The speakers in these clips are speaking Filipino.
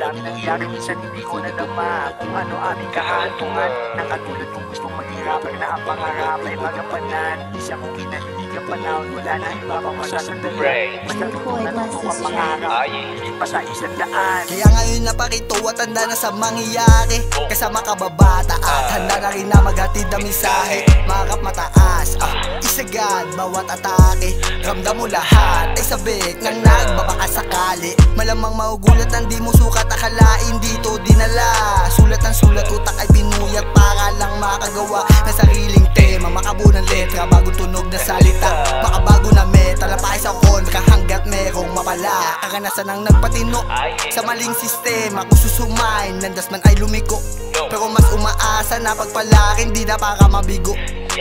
dami nangyari, minsan hindi ko nadama kung ano aming kahantungan. Nakatulad kung gustong maging rapper na ang pangarap ay magampanan. Isa kong kinahiligang panahon, wala na iba pang masasandalan. Basta tutunan ko ang pangarap, higit pa sa 100. Kaya ngayon naparito at handa na sa mangyayari. Kasama kababata at handa na rin na maghatid na misahe. Marap mataas, isagad bawat atake. Ramdam mo lahat ay sabik ng nagbabaka sakali. Malamang maugulat ang di mo sukat, akalain dito dinala. Sulat ng sulat, utak ay pinuyat para lang makagawa ng sariling tema. Makabuo ng letra, bagong tunog na salita. Makabago na meta, lapay sa kontra hanggat merong mapala. Karanasan ang nagpatino sa maling sistema. Kung susumain, landas man ay lumiko, pero mas umaasa na pagpalakin, di na para mabigo.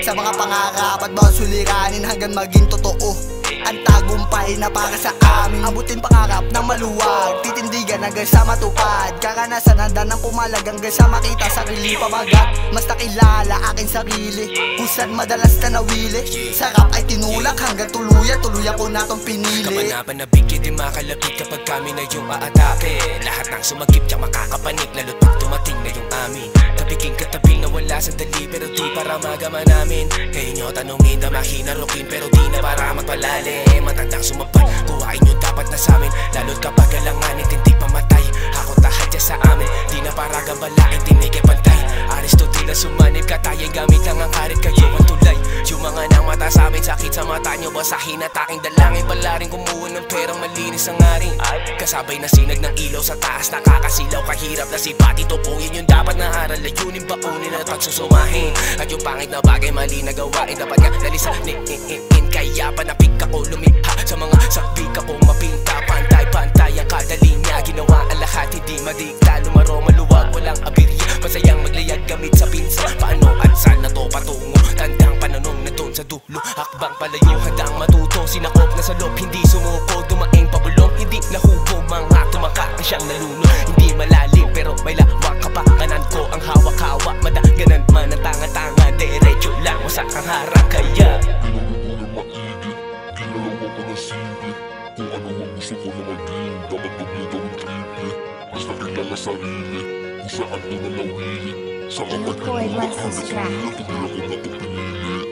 Sa mga pangarap at bawat suliranin hanggang maging totoo ang tagumpay na para sa amin. Abutin pangarap ng maluwag, titindigan hanggang sa matupad. Karanasan handa ng pumalag hanggang sa makita sarili pamagat. Mas nakilala aking sarili kung saan madalas na nawili. Sarap ay tinulak hanggang tuluyan ko na tong pinili. Kapanapan na bigit di makalapit kapag kami na yung aatake. Lahat ng sumagip tiyak makakapanik, lalo't pag dumating na yung amin. Tapiking katabi na wala sandali, pero di para magama namin. Kayo nyo tanongin na mahina rokin, pero di na para magpalalim. Matandang sumapal, kuhain nyo dapat na samin. Lalo't kapag alanganin, tindig pamatay. Hakot lahat dyan sa amin, di na para gambalain, tinigay pantay. Aristotle na sumanib, katayang gamit lang ang karit, kayo ang tulay. Yung mga nang mata sa amin, sakit sa mata nyo, basahin at aking dalangin. Palaring kumuha ng perang malinis ang aring. Kasabay na sinag ng ilaw sa taas, nakakasilaw, kahirap na si pati tupuin. Yung dapat na aral, layunin, baunin at pagsusumahin. At yung pangit na bagay, mali na gawain, dapat nga nalisanin. Kaya panapik ako, lumikha sa mga sakbik ako, mapinta, pantay-pantay ang kada linya. Ginawa ang lahat, hindi madikta, lumaro, maluwag, walang abirya. Masayang maglayag gamit sa pinsa, paano at saan na to patungo. Tandang pananong na doon sa dulo, hakbang palayo, handang matuto. Sinakop na sa loob, hindi sumuko, dumaing pabulong, hindi nahubog. Mga tumaka na siyang naluno, hindi malalim pero may lawak. Kapakanan ko ang hawak-hawak, madaganan man ang tanga-tanga. Diretso lang, wasak ang harap kaya kung ano ang gusto ko na maging, dapat doble gawin triple. Mas nakilala sarili, kung saan ko nalawili. Sa kapag pinulak hanggang sa hila, tuloy ako na ito pinili.